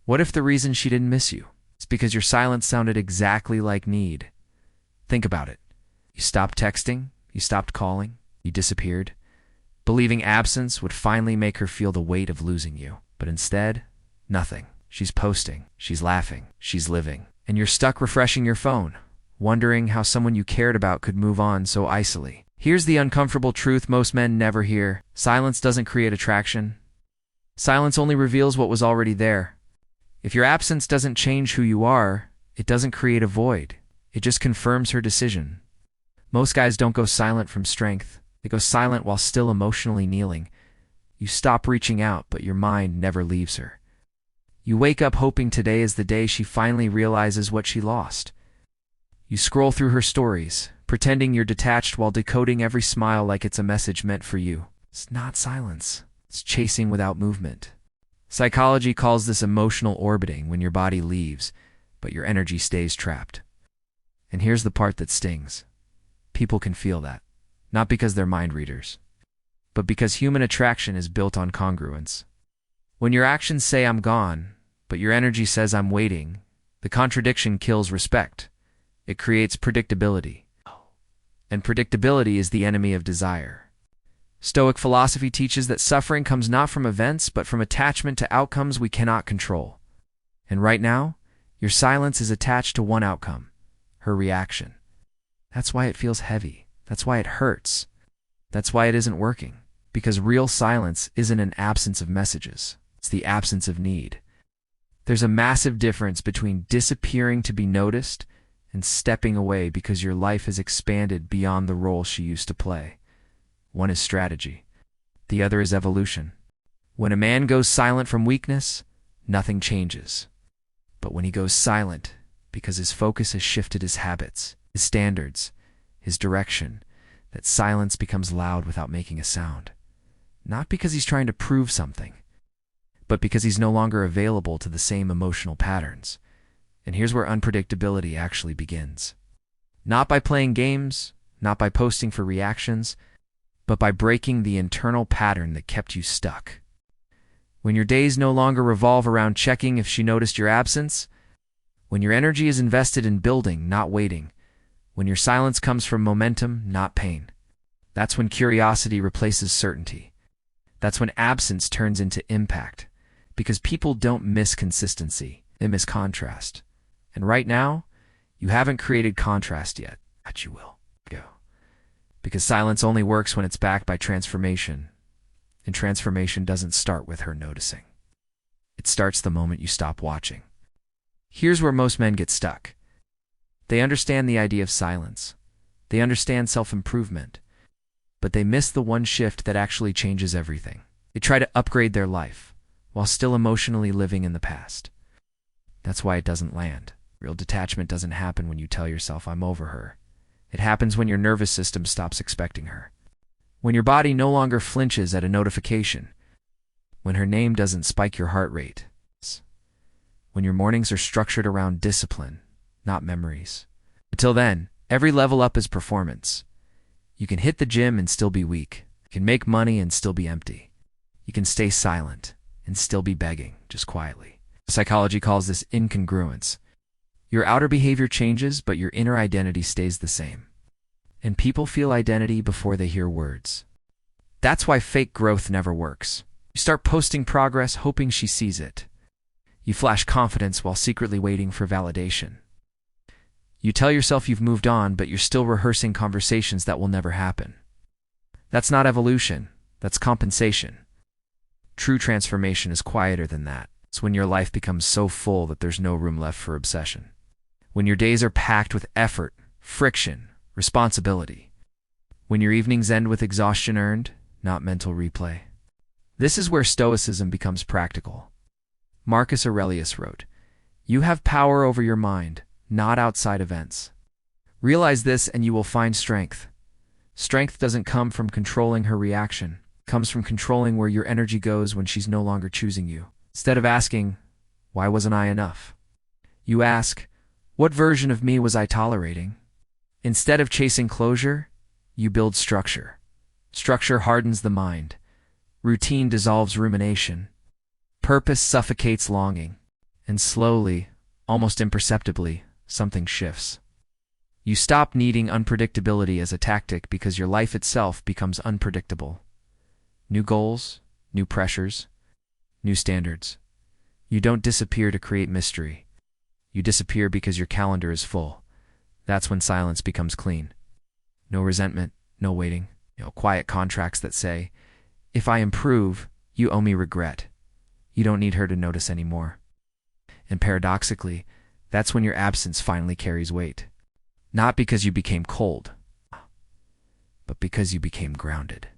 What if the reason she didn't miss you is because your silence sounded exactly like need? Think about it. You stopped texting, you stopped calling, you disappeared, believing absence would finally make her feel the weight of losing you. But instead, nothing. She's posting, she's laughing, she's living. And you're stuck refreshing your phone, wondering how someone you cared about could move on so icily. Here's the uncomfortable truth most men never hear. Silence doesn't create attraction. Silence only reveals what was already there. If your absence doesn't change who you are, it doesn't create a void. It just confirms her decision. Most guys don't go silent from strength. They go silent while still emotionally kneeling. You stop reaching out, but your mind never leaves her. You wake up hoping today is the day she finally realizes what she lost. You scroll through her stories, pretending you're detached while decoding every smile like it's a message meant for you. It's not silence. It's chasing without movement. Psychology calls this emotional orbiting, when your body leaves, but your energy stays trapped. And here's the part that stings. People can feel that, not because they're mind readers, but because human attraction is built on congruence. When your actions say I'm gone, but your energy says I'm waiting, the contradiction kills respect. It creates predictability. And predictability is the enemy of desire. Stoic philosophy teaches that suffering comes not from events, but from attachment to outcomes we cannot control. And right now, your silence is attached to one outcome, her reaction. That's why it feels heavy. That's why it hurts. That's why it isn't working. Because real silence isn't an absence of messages. It's the absence of need. There's a massive difference between disappearing to be noticed and stepping away because your life has expanded beyond the role she used to play. One is strategy. The other is evolution. When a man goes silent from weakness, nothing changes. But when he goes silent because his focus has shifted his habits, his standards, his direction, that silence becomes loud without making a sound. Not because he's trying to prove something, but because he's no longer available to the same emotional patterns. And here's where unpredictability actually begins. Not by playing games, not by posting for reactions, but by breaking the internal pattern that kept you stuck. When your days no longer revolve around checking if she noticed your absence, when your energy is invested in building, not waiting, when your silence comes from momentum, not pain, that's when curiosity replaces certainty. That's when absence turns into impact. Because people don't miss consistency, they miss contrast. And right now, you haven't created contrast yet, but you will. Go. Because silence only works when it's backed by transformation. And transformation doesn't start with her noticing. It starts the moment you stop watching. Here's where most men get stuck. They understand the idea of silence. They understand self-improvement. But they miss the one shift that actually changes everything. They try to upgrade their life, while still emotionally living in the past. That's why it doesn't land. Real detachment doesn't happen when you tell yourself, I'm over her. It happens when your nervous system stops expecting her. When your body no longer flinches at a notification. When her name doesn't spike your heart rate. When your mornings are structured around discipline, not memories. Until then, every level up is performance. You can hit the gym and still be weak. You can make money and still be empty. You can stay silent and still be begging, just quietly. Psychology calls this incongruence. Your outer behavior changes, but your inner identity stays the same. And people feel identity before they hear words. That's why fake growth never works. You start posting progress hoping she sees it. You flash confidence while secretly waiting for validation. You tell yourself you've moved on, but you're still rehearsing conversations that will never happen. That's not evolution. That's compensation. True transformation is quieter than that. It's when your life becomes so full that there's no room left for obsession. When your days are packed with effort, friction, responsibility. When your evenings end with exhaustion earned, not mental replay. This is where Stoicism becomes practical. Marcus Aurelius wrote, "You have power over your mind, not outside events. Realize this and you will find strength. Strength doesn't come from controlling her reaction. It comes from controlling where your energy goes when she's no longer choosing you. Instead of asking, why wasn't I enough? You ask, what version of me was I tolerating? Instead of chasing closure, you build structure. Structure hardens the mind. Routine dissolves rumination. Purpose suffocates longing. And slowly, almost imperceptibly, something shifts. You stop needing unpredictability as a tactic because your life itself becomes unpredictable. New goals, new pressures, new standards. You don't disappear to create mystery. You disappear because your calendar is full. That's when silence becomes clean. No resentment, no waiting. Quiet contracts that say, if I improve, you owe me regret. You don't need her to notice anymore. And paradoxically, that's when your absence finally carries weight. Not because you became cold, but because you became grounded.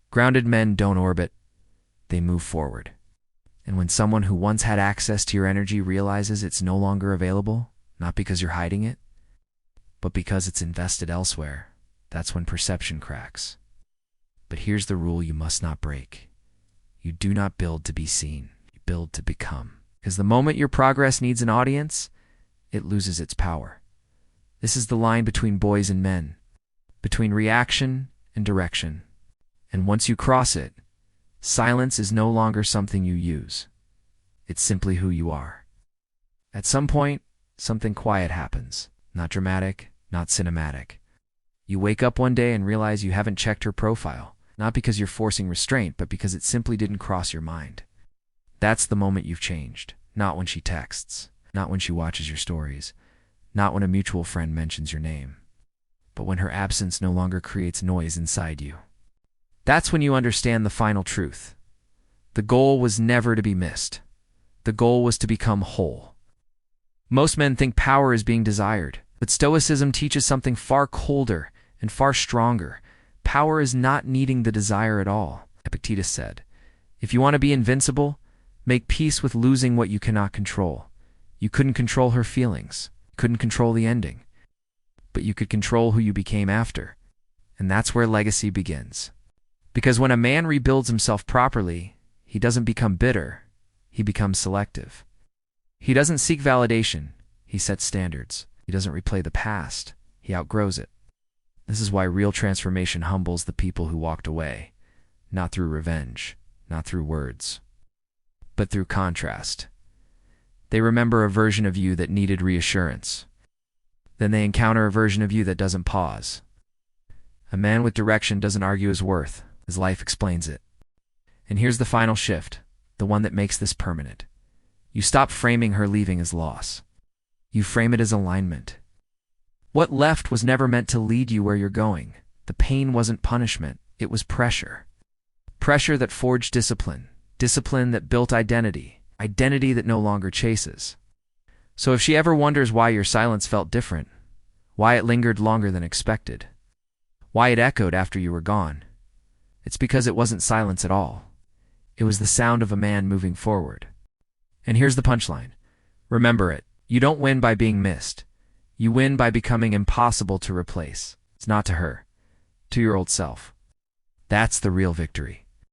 Grounded men don't orbit, they move forward. And when someone who once had access to your energy realizes it's no longer available, not because you're hiding it, but because it's invested elsewhere, that's when perception cracks. But here's the rule you must not break. You do not build to be seen, you build to become. Because the moment your progress needs an audience, it loses its power. This is the line between boys and men, between reaction and direction. And once you cross it, silence is no longer something you use. It's simply who you are. At some point, something quiet happens. Not dramatic, not cinematic. You wake up one day and realize you haven't checked her profile, not because you're forcing restraint, but because it simply didn't cross your mind. That's the moment you've changed. Not when she texts, not when she watches your stories, not when a mutual friend mentions your name, but when her absence no longer creates noise inside you. That's when you understand the final truth. The goal was never to be missed. The goal was to become whole. Most men think power is being desired, but Stoicism teaches something far colder and far stronger. Power is not needing the desire at all. Epictetus said, if you want to be invincible, make peace with losing what you cannot control. You couldn't control her feelings, couldn't control the ending, but you could control who you became after. And that's where legacy begins. Because when a man rebuilds himself properly, he doesn't become bitter, he becomes selective. He doesn't seek validation, he sets standards. He doesn't replay the past, he outgrows it. This is why real transformation humbles the people who walked away, not through revenge, not through words, but through contrast. They remember a version of you that needed reassurance. Then they encounter a version of you that doesn't pause. A man with direction doesn't argue his worth. His life explains it. And here's the final shift, the one that makes this permanent. You stop framing her leaving as loss. You frame it as alignment. What left was never meant to lead you where you're going. The pain wasn't punishment, it was pressure. Pressure that forged discipline. Discipline that built identity. Identity that no longer chases. So if she ever wonders why your silence felt different, why it lingered longer than expected, why it echoed after you were gone, it's because it wasn't silence at all. It was the sound of a man moving forward. And here's the punchline. Remember it. You don't win by being missed. You win by becoming impossible to replace. It's not to her, to your old self. That's the real victory.